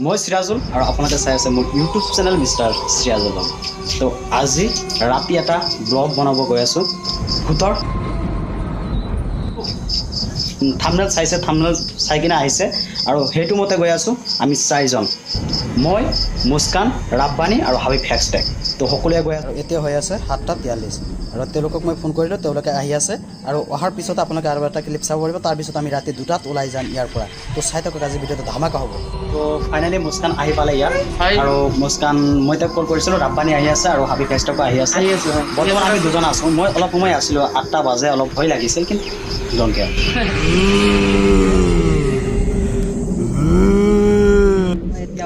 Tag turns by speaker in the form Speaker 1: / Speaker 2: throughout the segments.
Speaker 1: মই শ্ৰীৰাজুল আৰু আপোনালোকে চাই আছে মোৰ ইউটিউব চেনেল মিষ্টাৰ শ্ৰীৰাজুল। তো আজি ৰাতি এটা ব্লগ বনাব গৈ আছোঁ ভূতৰ। থাম্বনেল চাইছে, থাম্বনেল চাই কিনে আহিছে আৰু সেইটো মতে গৈ আছোঁ আমি চাৰিজন, মই, মুস্কান, ৰাব্বানী আৰু হাবিব হেক্সটেক। তো সকলোৱে গৈ আছে। এতিয়া হৈ আছে 7:43 আৰু তেওঁলোকক মই ফোন কৰিলোঁ, তেওঁলোকে আহি আছে আৰু অহাৰ পিছত আপোনালোকে আৰু এটা ক্লিপ চাব পাৰিব। তাৰপিছত আমি ৰাতি 2টাত ওলাই যাম ইয়াৰ পৰা। তো চাই থাকক, আজি ভিডিঅ'টো ধামাকা হ'ব। তো ফাইনেলি মুস্কান আহি পালে ইয়াত আৰু মুস্কান মই তেওঁক কল কৰিছিলোঁ, ৰাব্বানী আহি আছে আৰু হাবিব হেক্সটেকো আহি আছে। বৰ্তমান আমি দুজন আছোঁ। মই অলপ সময় আছিলোঁ, 8টা বাজে, অলপ ভয় লাগিছিল কিন্তু ডোন্ট কেয়াৰ।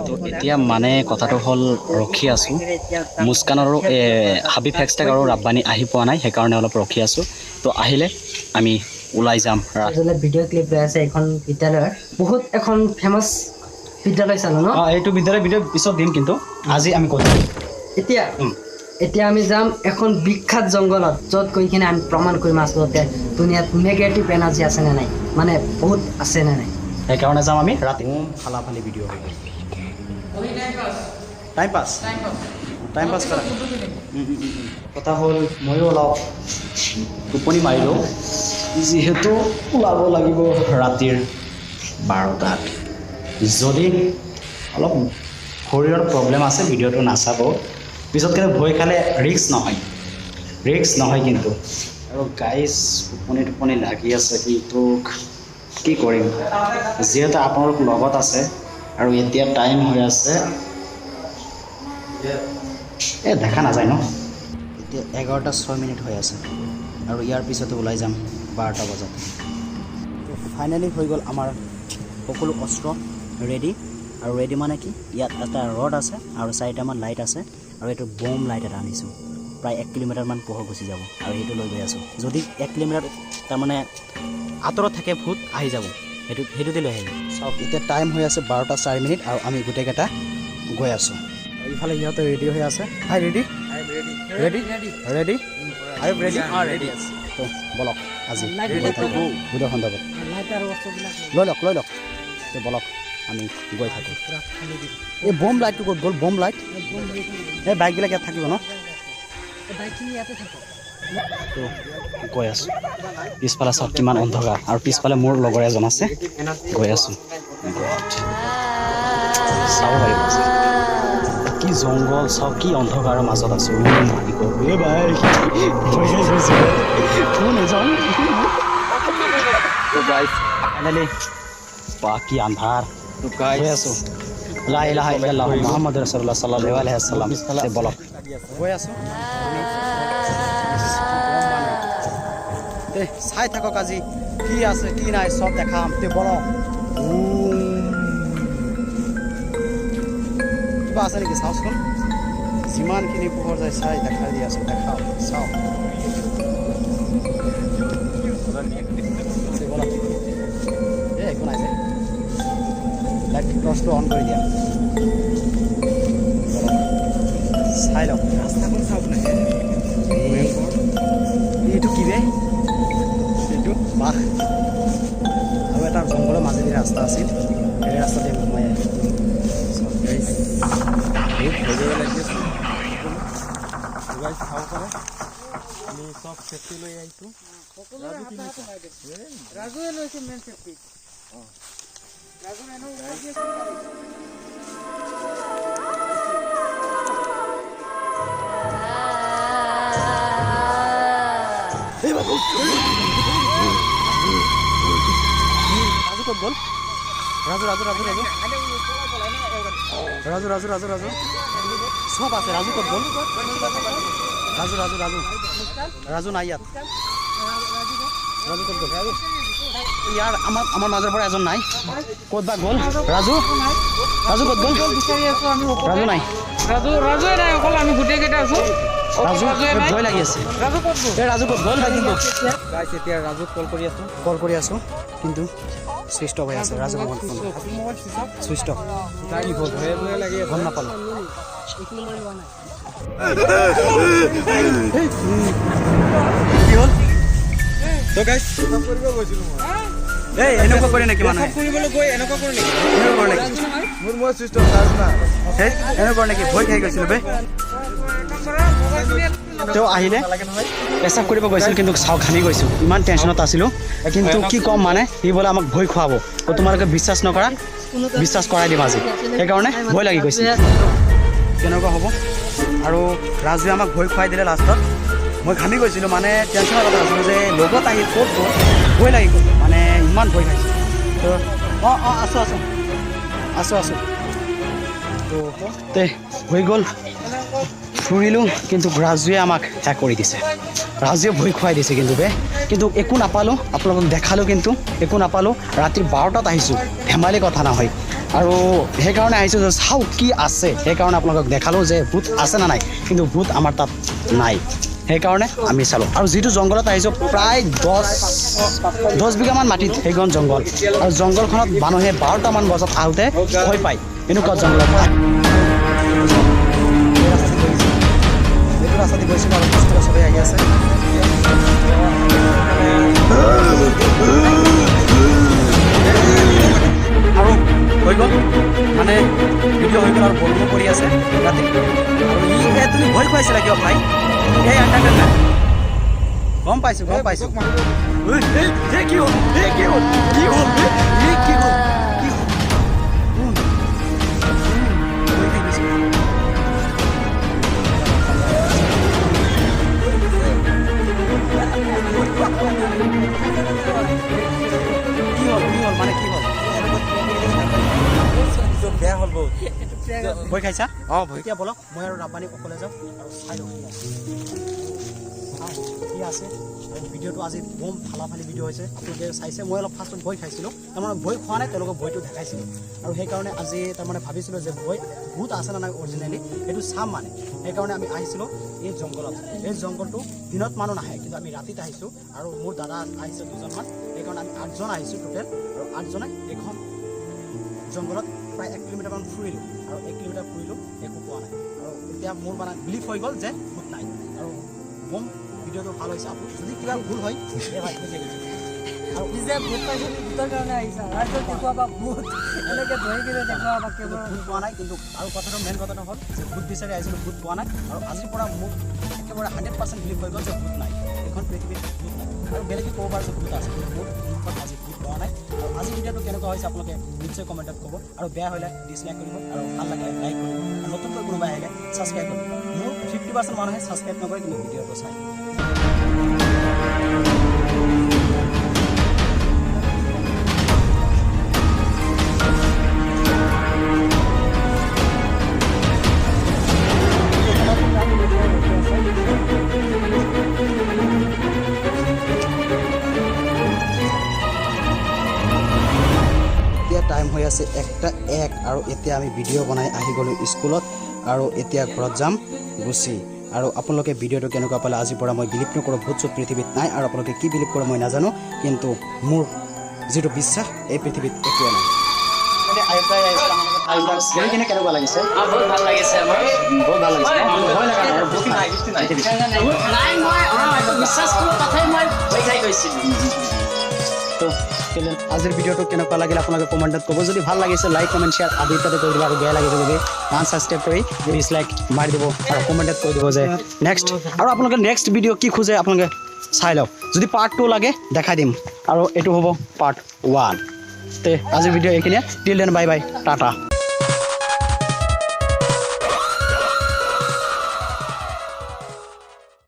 Speaker 1: তো এতিয়া মানে কথাটো হ'ল ৰখি আছোঁ, মুস্কান আৰু হাবিব হেক্সটেক আৰু ৰাব্বানী আহি পোৱা নাই, সেইকাৰণে অলপ ৰখি আছোঁ। তো আহিলে আমি ওলাই যাম।
Speaker 2: ভিডিঅ' ক্লিপ লৈ আছে এখন বিদ্যালয়ৰ, বহুত এখন ফেমাছ বিদ্যালয় চালোঁ ন।
Speaker 1: এইটো বিদ্যালয় ভিডিঅ' পিছত দিম, কিন্তু আজি আমি কৈ
Speaker 2: এতিয়া আমি যাম এখন বিখ্যাত জংঘলত, য'ত গৈ কিনে আমি প্ৰমাণ কৰিম আচলতে দুনিয়াত নেগেটিভ এনাৰ্জি আছে নে নাই, মানে বহুত আছে নে নাই।
Speaker 1: সেইকাৰণে যাম আমি ৰাতি। ফালাফালি ভিডিঅ' হৈ গ'ল। টাইম পাছ কৰা কথা হ'ল, ময়ো অলপ টোপনি মাৰিলোঁ, যিহেতু ওলাব লাগিব ৰাতিৰ 12টাত। যদি অলপ শৰীৰৰ প্ৰব্লেম আছে ভিডিঅ'টো নাচাব, পিছত কিন্তু ভয় খালে ৰিস্ক নহয় কিন্তু। আৰু গাইজ টোপনি লাগি আছে, কিন্তু কি কৰিম, যিহেতু আপোনালোক লগত আছে আৰু এতিয়া টাইম হৈ আছে দেখা নাযায় ন। এতিয়া 11:06 হৈ আছে আৰু ইয়াৰ পিছতে ওলাই যাম 12টা বজাত। ফাইনেলি হৈ গ'ল আমাৰ সকলো অস্ত্ৰ ৰেডি। আৰু ৰেডি মানে কি, ইয়াত এটা ৰড আছে আৰু 4টামান লাইট আছে আৰু এইটো বম লাইট এটা আনিছোঁ। প্ৰায় 1 কিলোমিটাৰমান পোহৰ গুচি যাব আৰু সেইটো লৈ গৈ আছোঁ। যদি 1 কিলোমিটাৰ তাৰমানে আঁতৰত থাকে ভূত আহি যাব, সেইটোতে লৈ আহিম। চাওক এতিয়া টাইম হৈ আছে 12:04 আৰু আমি গোটেইকেইটা গৈ আছোঁ। ইফালে সিহঁতে ৰেডি হৈ আছে। হাই ৰেডি ৰেডি ৰেডি আৰু ৰেডি আছে। তো বলক আজি ভূতৰ সন্দৰ্ভত লৈ লওক তো বলক আমি গৈ থাকোঁ। এই বম লাইটটো ক'ত গ'ল? বম লাইট এই বাইকবিলাক ইয়াত থাকিব ন। তো গৈ আছোঁ, পিছফালে চাওক কিমান অন্ধকাৰ আৰু পিছফালে মোৰ লগৰ এজন আছে, গৈ আছোঁ। চাব পাৰিব কি জংঘল, চাওক কি অন্ধকাৰৰ মাজত আছোঁ। ফাইনেলি বা কি আন্ধাৰ গৈ আছোঁ। লা ইলাহা ইল্লাল্লাহ মুহাম্মাদুৰ ৰাসূলুল্লাহ সাল্লাল্লাহু আলাইহি ওয়াসাল্লাম। বলক গৈ আছোঁ। চাই থাকক আজি কি আছে কি নাই চব দেখাম। তে বলক কিবা আছে নেকি চাওকচোন। যিমানখিনি পোহৰ যায় চাই দেখাই দি আছোঁ, দেখাওক চাওক। একো নাই যে, লাইট টৰ্চটো অন কৰি দিয়া। চাই লওক ৰাস্তাখন চাওক না, এইটো কি বে, এইটো বাঘ আৰু এটা জংঘলৰ মাজেদি ৰাস্তা আছিল, সেই ৰাস্তাতে সোমাই আহিছোঁ।
Speaker 3: আমি চব চেফটি লৈ আহিছোঁ।
Speaker 2: ৰাজুৱে লৈছে মেইন চেফটি। ৰাজু এনে
Speaker 1: ৰাজু ক'ত গ'ল? ৰাজু চব আছে। ৰাজু ক'ত গ'ল? ৰাজু নাই ইয়াত। ৰাজু ক'ত গ'ল? ইয়াৰ আমাৰ মাজৰ পৰা এজন নাই, ক'ত বা গ'ল? ৰাজু ক'ত গ'ল? ৰাজু নাই।
Speaker 4: ৰাজুৱে নাই, অকল আমি গোটেইকেইটা আছোঁ।
Speaker 1: ৰাজু ভয় লাগি আছে।
Speaker 4: ৰাজু ক'ত গ'ল?
Speaker 1: ৰাজু ক'ত গ'ল?
Speaker 3: এতিয়া ৰাজুক
Speaker 1: কল কৰি আছোঁ কিন্তু চুইচ অফ হৈ আছে। ৰাজু চুইচ অফ, গম নাপালোঁ। কি হ'ল? তো গাইছ
Speaker 3: কৰিব গৈছিলোঁ মই।
Speaker 1: এই এনেকুৱা কৰে নেকি মানুহে?
Speaker 3: কৰিবলৈ গৈ এনেকুৱা কৰে নেকি? মোৰ মই চিষ্টেম চাৰ্জ না
Speaker 1: সেই এনেকুৱা নেকি ভয় খাই গৈছিলোঁ বে তেওঁ আহিলে পেচাব কৰিব গৈছিল কিন্তু চাওঁ ঘামি গৈছোঁ ইমান টেনশ্যনত আছিলোঁ কিন্তু কি ক'ম মানে সি বোলে আমাক ভয় খুৱাব তোমালোকে বিশ্বাস নকৰা বিশ্বাস কৰাই দিম আজি সেইকাৰণে ভয় লাগি গৈছিল কেনেকুৱা হ'ব আৰু ৰাজুৱে আমাক ভয় খুৱাই দিলে লাষ্টত মই ঘামি গৈছিলোঁ মানে টেনশ্যনৰ কথা আছিলোঁ যে লগত আহি ক'ত গ'ল ভয় লাগি গ'ল মানে ইমান ভয় খাইছোঁ তো অঁ আছোঁ তে হৈ গ'ল ফুৰিলোঁ কিন্তু ৰাজুৱে আমাক শেষ কৰি দিছে ৰাজুৱে ভয় খুৱাই দিছে কিন্তু কিন্তু একো নাপালোঁ আপোনালোকক দেখালোঁ কিন্তু একো নাপালোঁ ৰাতি 12টাত আহিছোঁ ধেমালি কথা নহয় আৰু সেইকাৰণে আহিছোঁ যে চাওঁ কি আছে সেইকাৰণে আপোনালোকক দেখালোঁ যে ভূত আছে না নাই কিন্তু ভূত আমাৰ তাত নাই সেইকাৰণে আমি চালোঁ আৰু যিটো জংঘলত আহিছোঁ প্ৰায় 10 বিঘামান মাটিত সেইখন জংঘল আৰু জংঘলখনত মানুহে 12টামান বজাত আহোঁতে ভয় পায় এনেকুৱা জংঘলত ৰাস্তাতে গৈছিলোঁ আৰু কষ্ট চবেই আহি আছে আৰু হৈ গ'ল মানে ভিডিঅ' হৈ গ'ল আৰু বৰষুণ পৰি আছে ৰাতি আৰু তুমি ভয় খুৱাইছিলা কিয় ভাই এই এণ্টাৰটেইনমেণ্ট গম পাইছোঁ কি হ'ল মানে কি হ'ল
Speaker 3: বেয়া হ'ল বহুত
Speaker 1: ভয় খাইছা
Speaker 3: অঁ ভয়
Speaker 1: এতিয়া বলক মই আৰু ৰাব্বানী অকলে যাওঁ আৰু চাই লওঁ কি আছে আৰু ভিডিঅ'টো আজি বম ফালাফালি ভিডিঅ' হৈছে আপোনালোকে চাইছে মই অলপ ফাৰ্ষ্টত ভয় খাইছিলোঁ তাৰমানে ভয় খোৱা নাই তেওঁলোকক ভয়টো দেখাইছিলোঁ আৰু সেইকাৰণে আজি তাৰমানে ভাবিছিলোঁ যে ভূত আছে না নাই অৰিজিনেলি সেইটো চাম মানে সেইকাৰণে আমি আহিছিলোঁ এই জংঘলত এই জংঘলটো দিনত মানুহ নাহে কিন্তু আমি ৰাতিত আহিছোঁ আৰু মোৰ দাদা আহিছে 2জনমান সেইকাৰণে আমি 8জন আহিছোঁ টোটেল আৰু 8জনে এইখন জংঘলত প্ৰায় 1 কিলোমিটাৰমান ফুৰিলোঁ আৰু 1 কিলোমিটাৰ ফুৰিলোঁ একো পোৱা নাই আৰু এতিয়া মোৰ মানে বিলিভ হৈ গ'ল যে ভূত নাই আৰু বম ভিডিঅ'টো ভাল হৈছে আপুনি যদি কিবা ভুল হয়
Speaker 2: আৰু যে ভূত পাইছে ভূতৰ কাৰণে আহিছা ৰাজ্যত দেখুৱাবা ভূত এনেকৈ ধৰি কিনে দেখুৱাবা কেৱল
Speaker 1: ভূত পোৱা নাই কিন্তু আৰু কথাটো মেইন কথাটো হ'ল যে ভূত বিচাৰি আহিছিলোঁ ভূত পোৱা নাই আৰু আজিৰ পৰা মোক একেবাৰে 100% বিলিভ হৈ গ'ল যে ভূত নাই এইখন পৃথিৱীত ভূত নাই আৰু বেলেগে ক'ব পাৰে যে ভূত আছে কিন্তু মোৰ মুখত আজি ভূত পোৱা নাই আৰু আজি ভিডিঅ'টো কেনেকুৱা হৈছে আপোনালোকে নিশ্চয় কমেণ্টত ক'ব আৰু বেয়া হ'লে ডিছলাইক কৰিব আৰু ভাল লাগিলে লাইক কৰিব আৰু নতুনকৈ কোনোবাই আহিলে ছাবস্ক্ৰাইব কৰিব মোৰ 50% মানুহে ছাবস্ক্ৰাইব নকৰে কিন্তু ভিডিঅ'টো চাই টাইম হৈ আছে 1:01 আৰু এতিয়া আমি ভিডিঅ' বনাই আহি গ'লোঁ স্কুলত আৰু এতিয়া ঘৰত যাম গুচি আৰু আপোনালোকে ভিডিঅ'টো কেনেকুৱা পালে আজিৰ পৰা মই বিলিভ নকৰোঁ ভূত চুত পৃথিৱীত নাই আৰু আপোনালোকে কি বিলিভ কৰে মই নাজানো কিন্তু মোৰ যিটো বিশ্বাস এই পৃথিৱীত একোৱে নাই কেনেকুৱা লাগিছে
Speaker 2: বহুত ভাল লাগিছে আমাৰ
Speaker 1: বহুত ভাল লাগিছে তো আজিৰ ভিডিঅ'টো কেনেকুৱা লাগিল আপোনালোকে কমেণ্টত ক'ব যদি ভাল লাগিছে লাইক কমেণ্ট শ্বেয়াৰ আদি ইত্যাদি কৰি দিব আৰু বেয়া লাগিছে যদি আনছাবস্ক্ৰাইব কৰি ডিছলাইক মাৰি দিব আৰু কমেণ্টত কৈ দিব যে নেক্সট আৰু আপোনালোকে নেক্সট ভিডিঅ' কি খোজে আপোনালোকে চাই লওক যদি পাৰ্ট 2 লাগে দেখাই দিম আৰু এইটো হ'ব পাৰ্ট 1 তে আজিৰ ভিডিঅ' এইখিনিয়ে till then bye bye Tata